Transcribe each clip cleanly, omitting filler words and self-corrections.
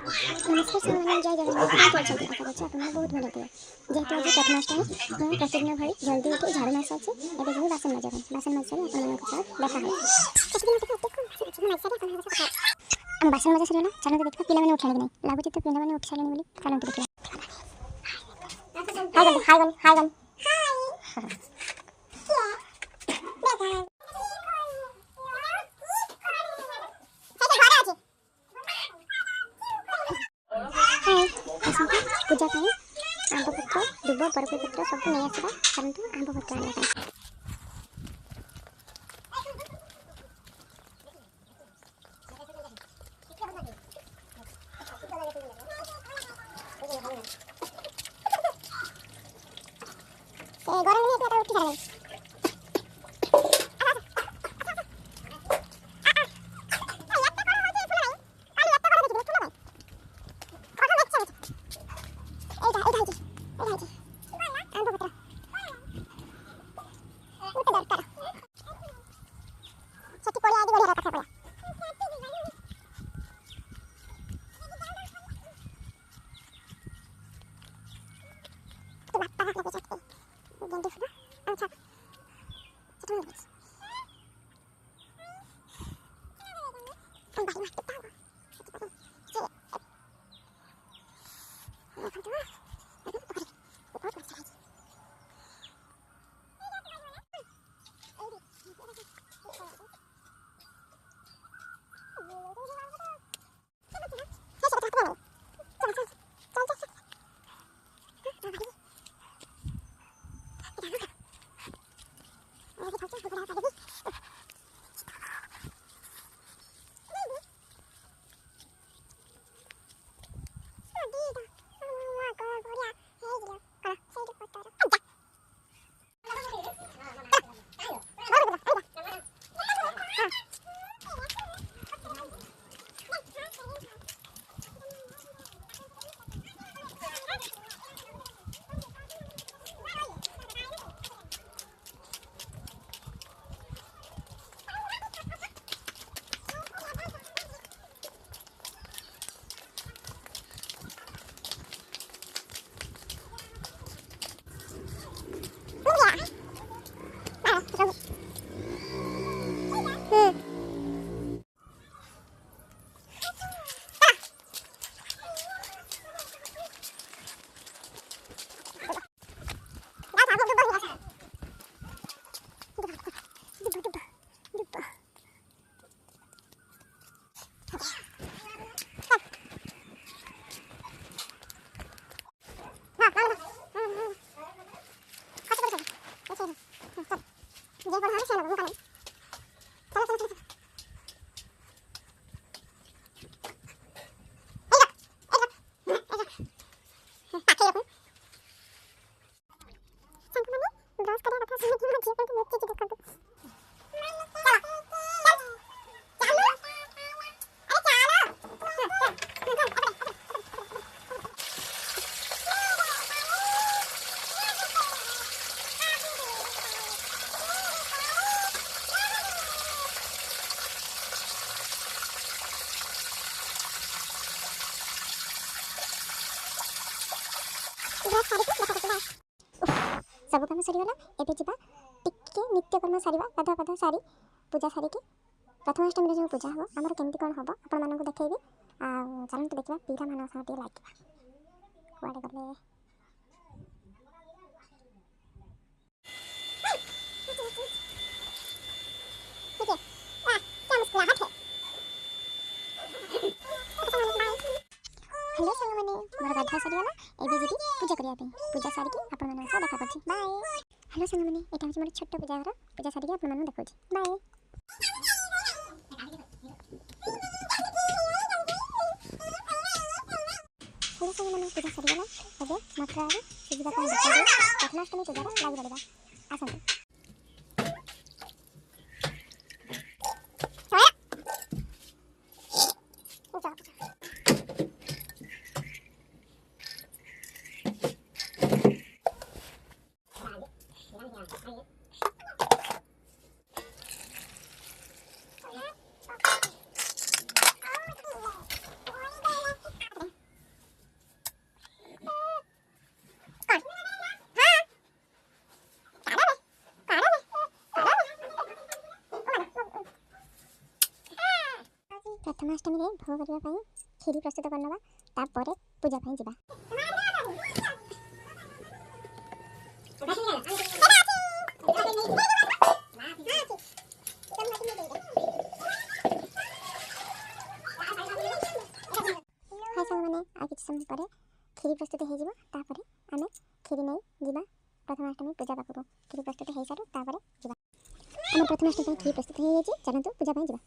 नमस्कार साଙ୍ଗମାନେ ଜୟ ଜଗନ୍ନାଥ କେମିତି ଅଛନ୍ତି ଆଶା କରୁଛି ଆପଣମାନେ ବହୁତ ଭଲ ଥିବେ। ଯେହେତୁ ଆଜି ପ୍ରଥମାଷ୍ଟମୀ ମୁଁ ପ୍ରତିଦିନ ଭଳି ଜଲ୍ଦି ଉଠି ଝାଡ଼ୁ ମାରି ସାରିଛି। ଏବେ ଯିବି ବାସନ ମାଜିବା ପାଇଁ। ବାସନ ମାଜି ସାରି ଆପଣମାନଙ୍କ ସହ ଦେଖା ହେବ। ଆମ ବାସନ ମଜା ସରିଗଲା। ଚାଲନ୍ତୁ ଦେଖିବା ପିଲାମାନେ ଉଠିଲେଣି କି ନାହିଁ। ଲାଗୁଛି ତ ପିଲାମାନେ ଉଠି ସାରିଲେଣି ବୋଲି। ଚାଲନ୍ତୁ ଦେଖିବା। ହାଇ ଗଲି ହାଇ ଗଲି पूजा पाई आंब पत्र दुब बरकोई पत्र सब नहीं आसवा चलते आंब पत्र आने गरम नहीं उठी सब कम सरीगला एबे जिबा टिके नित्यकर्म सारिबा गाधा गाधा सारी पूजा सारिकी प्रथमाष्टमी जो पूजा हम आमर केमती कौन हम आपण मानक देखैबी आ चलंतु देखिबा पीरा मान साथी लागिबा कुआडे गले हेलो संग माने मोर गाधा सरीगला एबे जिबी पूजा करिया पे पूजा सारिकी आपण मानक सह देखा करछि बाय। हेलो संग माने एटा होछि मोर छोट पूजा घर पूजा सारिकी आपण मानक देखौछि बाय। हेलो संग माने पूजा सरीगला एबे मथुरा रे पूजा को देखा दे प्रथमाष्टमी पूजा लागि बलिबा आसंतु प्रथमाष्टमी रे भोग करबा पई खीरी प्रस्तुत करनबा तापर पूजा पई जिबा। हाय संग माने आ किछ समय परे खीरी प्रस्तुत हे जिवो तापर आमे खीरी नै जिबा प्रथमाष्टमी पूजा पाखु। खीरी प्रस्तुत हे सारू तापर जिबा। हम प्रथमाष्टमी पई खीरी प्रस्तुत हे जेछि चलंतु पूजा पई जिबा।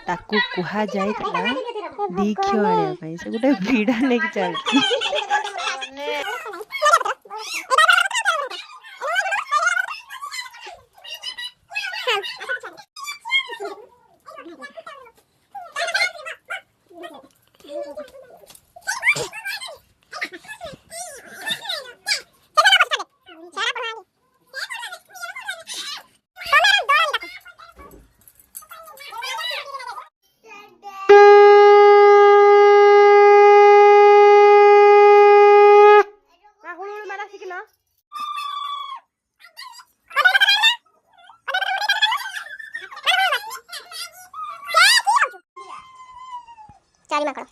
ताकू कुहा जाइतला दीक्षो आने पई से गुटे भिड़ा नेक चल चारी माकड़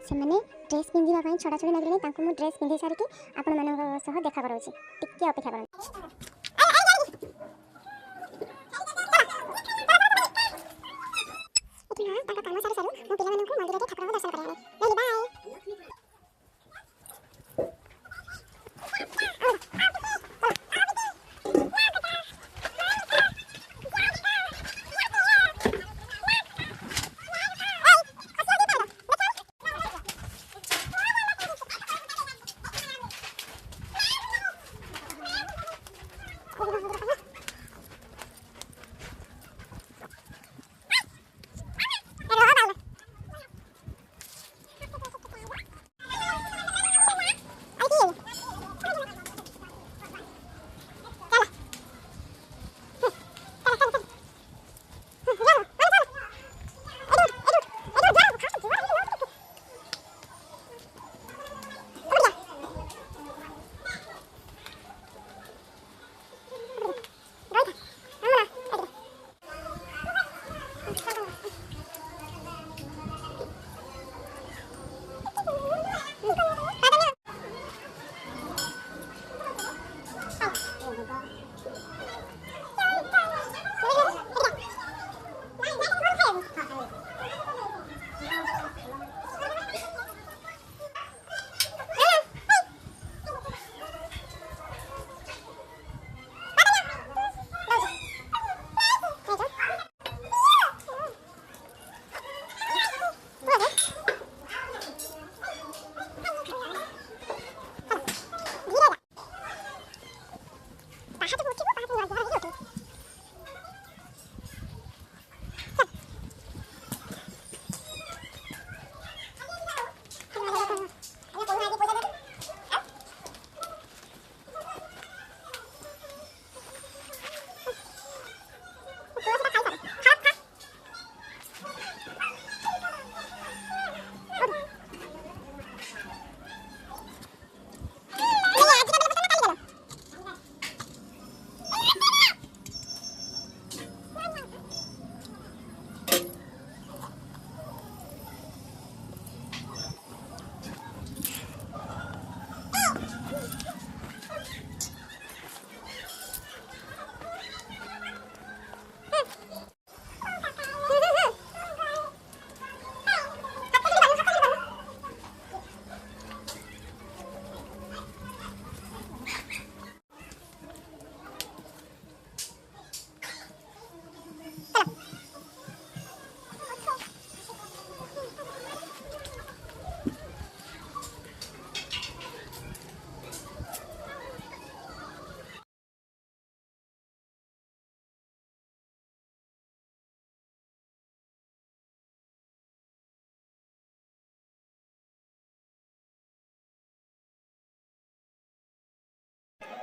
सेमाने ड्रेस पिंधिबा पई छोड़ा छोड़ी लागले तांको मु ड्रेस पिंधि सारी के आपण मानक सह देखा करूची टिके अपेक्षा करन। इतना ताका काम सारी सारू मु पिला मानक मंदिर रे ठाकुर दर्शन करयाले ले बाय।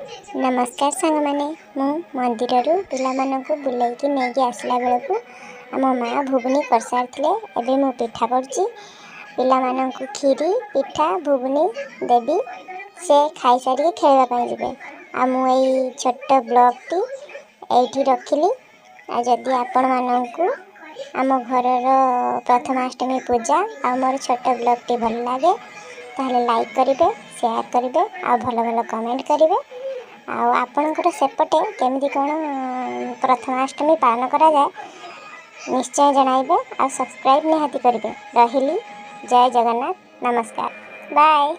नमस्कार सांगमाने मु मंदिररू पिलामानंकु बुलेइकी नेकी आसला बेलकु आम माँ भुबनी कर सारी एबे मु पिठा करछि पिलामानंकु खीरी पिठा भुबनी देवी से खाई सारी खेलवा ପାଇଁ ଯିବେ आ मु एई छोट ब्लॉग टी एठी रखिली आ जदि आपण मानंकु आम घरर प्रथमाष्टमी पूजा आ मोर छोट ब्लॉग टी भल लागे ताहले लाइक करिवे शेयर करिवे आ भल भल कमेंट करिवे आपणकर सेपटे केमती कौन प्रथमाष्टमी पालन करा जाए निश्चय जनाइबे आ सब्सक्राइब निहाती करिवे रहिली जय जगन्नाथ नमस्कार बाय।